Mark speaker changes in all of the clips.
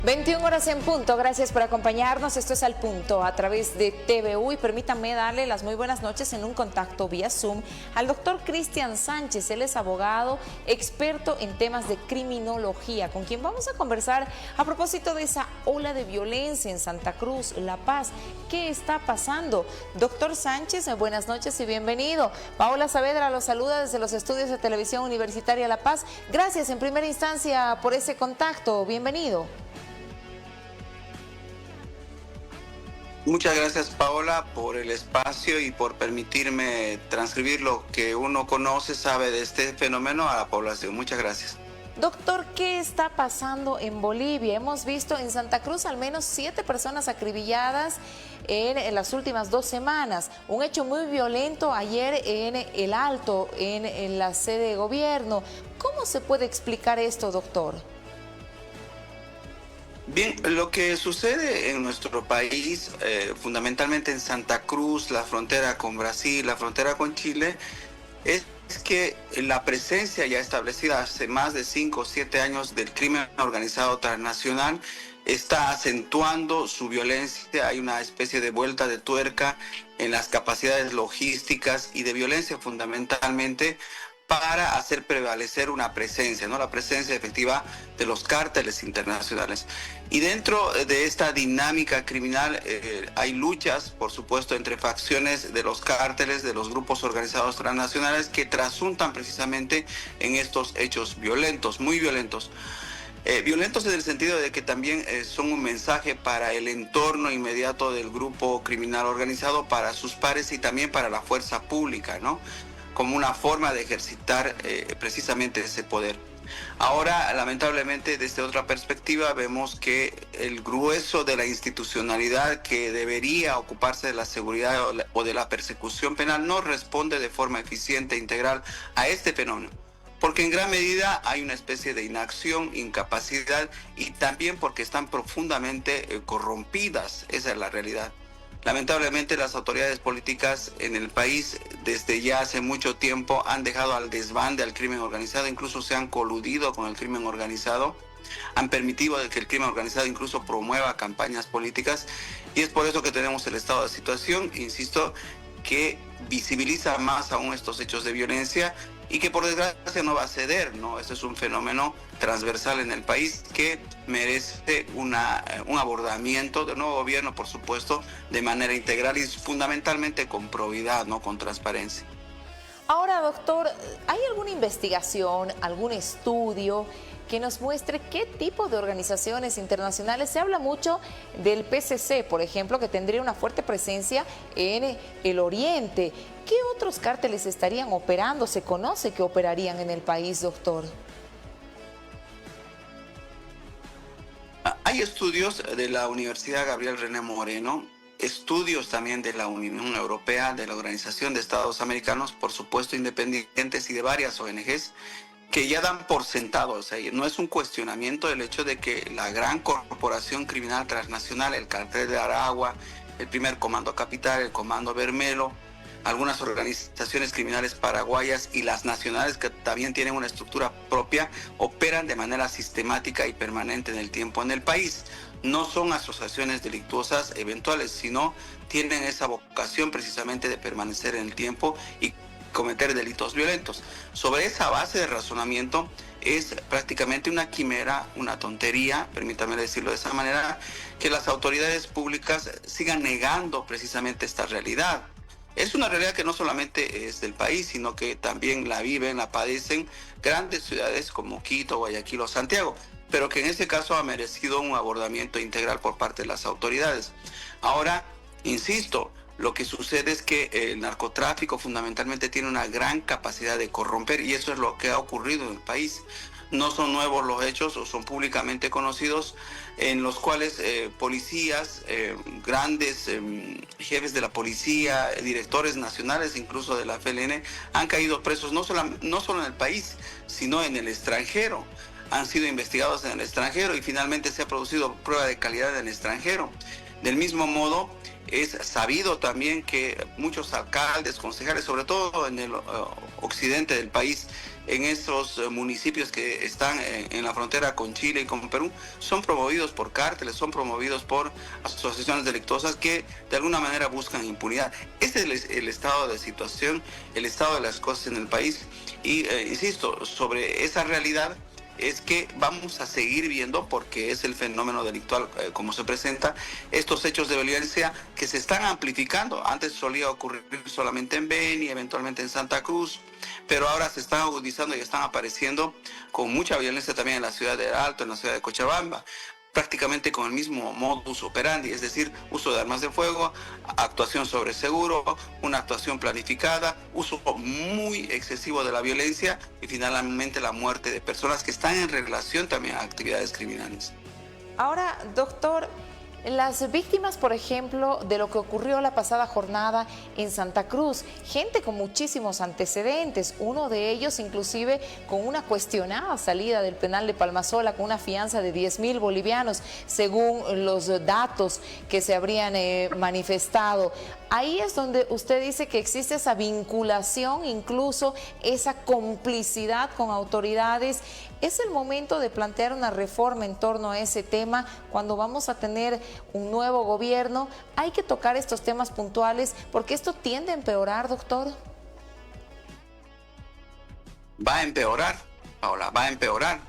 Speaker 1: 21 horas en punto, gracias por acompañarnos, esto es Al Punto a través de TVU y permítanme darle las muy buenas noches en un contacto vía Zoom al doctor Cristian Sánchez. Él es abogado, experto en temas de criminología, con quien vamos a conversar a propósito de esa ola de violencia en Santa Cruz, La Paz. ¿Qué está pasando? Doctor Sánchez, buenas noches y bienvenido. Paola Saavedra los saluda desde los estudios de Televisión Universitaria La Paz. Gracias en primera instancia por ese contacto, bienvenido.
Speaker 2: Muchas gracias, Paola, por el espacio y por permitirme transcribir lo que uno conoce, sabe de este fenómeno a la población. Muchas gracias.
Speaker 1: Doctor, ¿qué está pasando en Bolivia? Hemos visto en Santa Cruz al menos 7 personas acribilladas en las últimas 2 semanas. Un hecho muy violento ayer en El Alto, en la sede de gobierno. ¿Cómo se puede explicar esto, doctor?
Speaker 2: Bien, lo que sucede en nuestro país, fundamentalmente en Santa Cruz, la frontera con Brasil, la frontera con Chile, es que la presencia ya establecida hace más de 5 o 7 años del crimen organizado transnacional está acentuando su violencia. Hay una especie de vuelta de tuerca en las capacidades logísticas y de violencia fundamentalmente para hacer prevalecer una presencia, ¿no? La presencia efectiva de los cárteles internacionales. Y dentro de esta dinámica criminal hay luchas, por supuesto, entre facciones de los cárteles, de los grupos organizados transnacionales que trasuntan precisamente en estos hechos violentos, muy violentos. Violentos en el sentido de que también son un mensaje para el entorno inmediato del grupo criminal organizado, para sus pares y también para la fuerza pública, ¿no? Como una forma de ejercitar precisamente ese poder. Ahora, lamentablemente, desde otra perspectiva, vemos que el grueso de la institucionalidad que debería ocuparse de la seguridad o de la persecución penal no responde de forma eficiente e integral a este fenómeno, porque en gran medida hay una especie de inacción, incapacidad y también porque están profundamente corrompidas. Esa es la realidad. Lamentablemente las autoridades políticas en el país desde ya hace mucho tiempo han dejado al desbande al crimen organizado, incluso se han coludido con el crimen organizado, han permitido que el crimen organizado incluso promueva campañas políticas y es por eso que tenemos el estado de situación, insisto, que visibiliza más aún estos hechos de violencia y que por desgracia no va a ceder, ¿no? Este es un fenómeno transversal en el país que merece un abordamiento del nuevo gobierno, por supuesto, de manera integral y fundamentalmente con probidad, ¿no? Con transparencia.
Speaker 1: Ahora, doctor, ¿hay alguna investigación, algún estudio que nos muestre qué tipo de organizaciones internacionales? Se habla mucho del PCC, por ejemplo, que tendría una fuerte presencia en el Oriente. ¿Qué otros cárteles estarían operando? ¿Se conoce que operarían en el país, doctor?
Speaker 2: Hay estudios de la Universidad Gabriel René Moreno, estudios también de la Unión Europea, de la Organización de Estados Americanos, por supuesto independientes y de varias ONGs, que ya dan por sentado, o sea, no es un cuestionamiento del hecho de que la gran corporación criminal transnacional, el Cartel de Aragua, el Primer Comando Capital, el Comando Bermelo, algunas organizaciones criminales paraguayas y las nacionales que también tienen una estructura propia, operan de manera sistemática y permanente en el tiempo en el país. No son asociaciones delictuosas eventuales, sino tienen esa vocación precisamente de permanecer en el tiempo y cometer delitos violentos. Sobre esa base de razonamiento es prácticamente una quimera, una tontería, permítame decirlo de esa manera, que las autoridades públicas sigan negando precisamente esta realidad. Es una realidad que no solamente es del país, sino que también la viven, la padecen grandes ciudades como Quito, Guayaquil o Santiago, pero que en este caso ha merecido un abordamiento integral por parte de las autoridades. Ahora, insisto, lo que sucede es que el narcotráfico fundamentalmente tiene una gran capacidad de corromper y eso es lo que ha ocurrido en el país. No son nuevos los hechos o son públicamente conocidos en los cuales policías, grandes jefes de la policía, directores nacionales incluso de la FLN han caído presos no solo en el país, sino en el extranjero. Han sido investigados en el extranjero y finalmente se ha producido prueba de calidad en el extranjero. Del mismo modo, Es sabido también que muchos alcaldes, concejales, sobre todo en el occidente del país, en esos municipios que están en la frontera con Chile y con Perú, son promovidos por cárteles, son promovidos por asociaciones delictuosas que de alguna manera buscan impunidad. Ese es el estado de situación, el estado de las cosas en el país. Y insisto, sobre esa realidad es que vamos a seguir viendo, porque es el fenómeno delictual como se presenta, estos hechos de violencia que se están amplificando. Antes solía ocurrir solamente en Beni, eventualmente en Santa Cruz, pero ahora se están agudizando y están apareciendo con mucha violencia también en la ciudad de Alto, en la ciudad de Cochabamba, prácticamente con el mismo modus operandi, es decir, uso de armas de fuego, actuación sobre seguro, una actuación planificada, uso muy excesivo de la violencia y finalmente la muerte de personas que están en relación también a actividades criminales.
Speaker 1: Ahora, doctor, las víctimas, por ejemplo, de lo que ocurrió la pasada jornada en Santa Cruz, gente con muchísimos antecedentes, uno de ellos inclusive con una cuestionada salida del penal de Palmasola con una fianza de 10.000 bolivianos, según los datos que se habrían manifestado. Ahí es donde usted dice que existe esa vinculación, incluso esa complicidad con autoridades. ¿Es el momento de plantear una reforma en torno a ese tema cuando vamos a tener un nuevo gobierno? Hay que tocar estos temas puntuales porque esto tiende a empeorar, doctor.
Speaker 2: Va a empeorar, Paola, va a empeorar,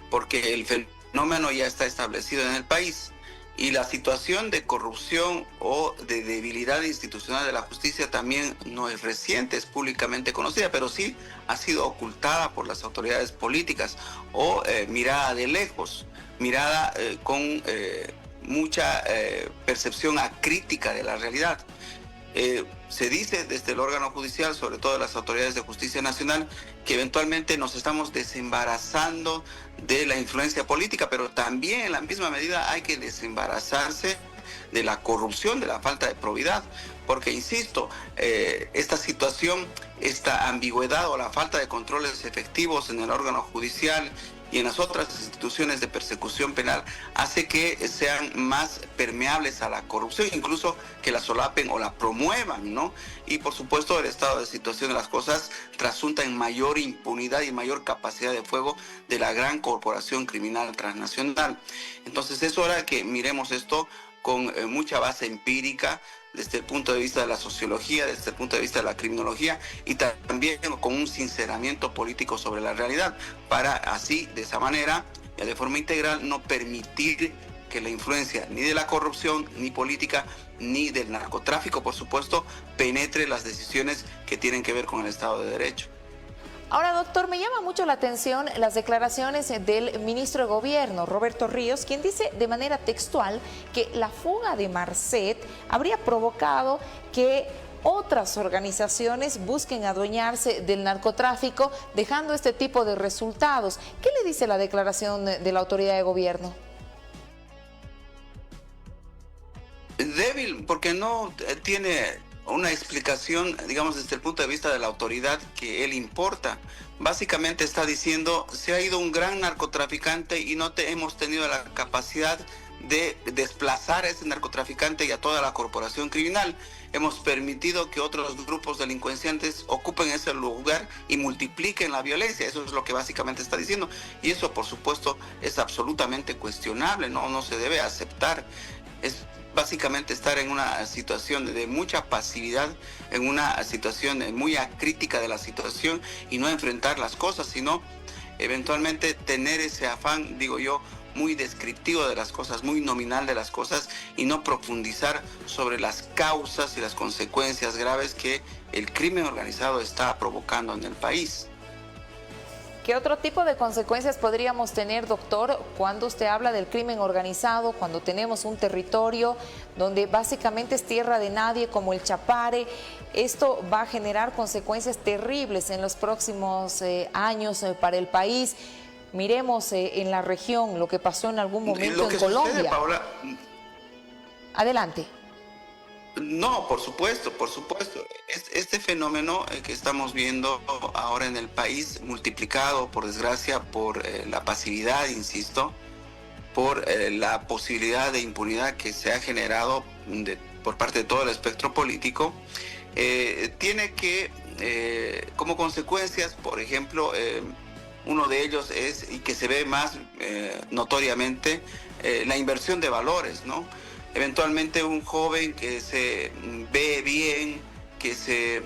Speaker 2: porque el fenómeno ya está establecido en el país. Y la situación de corrupción o de debilidad institucional de la justicia también no es reciente, es públicamente conocida, pero sí ha sido ocultada por las autoridades políticas o mirada de lejos, mirada con mucha percepción acrítica de la realidad. Se dice desde el órgano judicial, sobre todo de las autoridades de justicia nacional, que eventualmente nos estamos desembarazando de la influencia política, pero también en la misma medida hay que desembarazarse de la corrupción, de la falta de probidad, porque insisto, esta situación, esta ambigüedad o la falta de controles efectivos en el órgano judicial y en las otras instituciones de persecución penal hace que sean más permeables a la corrupción, incluso que la solapen o la promuevan, ¿no? Y por supuesto el estado de situación de las cosas trasunta en mayor impunidad y mayor capacidad de fuego de la gran corporación criminal transnacional. Entonces es hora que miremos esto con mucha base empírica, desde el punto de vista de la sociología, desde el punto de vista de la criminología y también con un sinceramiento político sobre la realidad, para así, de esa manera, de forma integral, no permitir que la influencia ni de la corrupción, ni política, ni del narcotráfico, por supuesto, penetre las decisiones que tienen que ver con el Estado de Derecho.
Speaker 1: Ahora, doctor, me llama mucho la atención las declaraciones del ministro de Gobierno, Roberto Ríos, quien dice de manera textual que la fuga de Marcet habría provocado que otras organizaciones busquen adueñarse del narcotráfico, dejando este tipo de resultados. ¿Qué le dice la declaración de la autoridad de gobierno?
Speaker 2: Débil, porque no tiene una explicación, digamos, desde el punto de vista de la autoridad que él importa. Básicamente está diciendo, se ha ido un gran narcotraficante y no hemos tenido la capacidad de desplazar a ese narcotraficante y a toda la corporación criminal. Hemos permitido que otros grupos delincuenciantes ocupen ese lugar y multipliquen la violencia. Eso es lo que básicamente está diciendo. Y eso, por supuesto, es absolutamente cuestionable, no se debe aceptar. Es básicamente estar en una situación de mucha pasividad, en una situación muy acrítica de la situación y no enfrentar las cosas, sino eventualmente tener ese afán, digo yo, muy descriptivo de las cosas, muy nominal de las cosas y no profundizar sobre las causas y las consecuencias graves que el crimen organizado está provocando en el país.
Speaker 1: ¿Qué otro tipo de consecuencias podríamos tener, doctor, cuando usted habla del crimen organizado, cuando tenemos un territorio donde básicamente es tierra de nadie como el Chapare? Esto va a generar consecuencias terribles en los próximos años para el país. Miremos en la región lo que pasó en algún momento en Colombia.
Speaker 2: Sucede, Paola,
Speaker 1: adelante.
Speaker 2: No, por supuesto. Este fenómeno que estamos viendo ahora en el país, multiplicado, por desgracia, por la pasividad, insisto, por la posibilidad de impunidad que se ha generado por parte de todo el espectro político, tiene que, como consecuencias, por ejemplo, uno de ellos es, y que se ve más notoriamente, la inversión de valores, ¿no? Eventualmente un joven que se ve bien, que se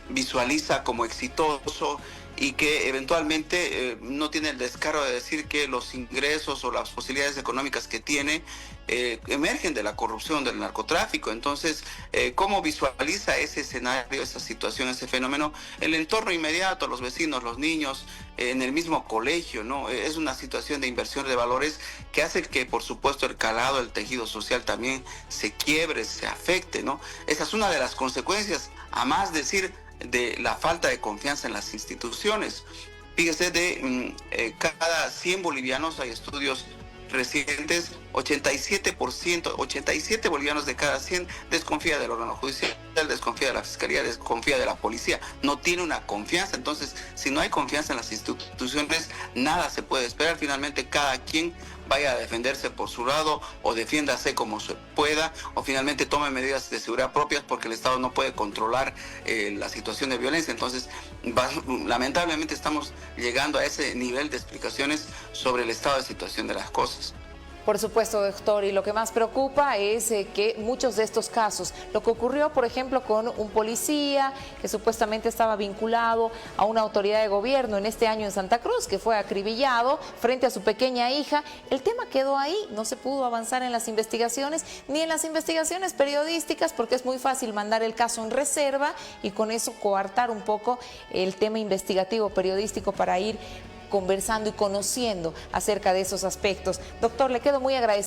Speaker 2: visualiza como exitoso y que eventualmente no tiene el descaro de decir que los ingresos o las posibilidades económicas que tiene emergen de la corrupción, del narcotráfico. Entonces, ¿cómo visualiza ese escenario, esa situación, ese fenómeno? El entorno inmediato, los vecinos, los niños, en el mismo colegio, ¿no? Es una situación de inversión de valores que hace que, por supuesto, el calado, el tejido social también se quiebre, se afecte, ¿no? Esa es una de las consecuencias, a más decir, de la falta de confianza en las instituciones. Fíjese, cada 100 bolivianos, hay estudios recientes, 87 bolivianos de cada 100 desconfía del órgano judicial, desconfía de la fiscalía, desconfía de la policía, no tiene una confianza. Entonces, si no hay confianza en las instituciones, nada se puede esperar. Finalmente, cada quien vaya a defenderse por su lado o defiéndase como se pueda, o finalmente tome medidas de seguridad propias, porque el Estado no puede controlar la situación de violencia. Entonces, lamentablemente estamos llegando a ese nivel de explicaciones sobre el estado de situación de las cosas.
Speaker 1: Por supuesto, doctor, y lo que más preocupa es que muchos de estos casos, lo que ocurrió, por ejemplo, con un policía que supuestamente estaba vinculado a una autoridad de gobierno en este año en Santa Cruz, que fue acribillado frente a su pequeña hija, el tema quedó ahí, no se pudo avanzar en las investigaciones, ni en las investigaciones periodísticas, porque es muy fácil mandar el caso en reserva y con eso coartar un poco el tema investigativo periodístico para ir conversando y conociendo acerca de esos aspectos. Doctor, le quedo muy agradecido.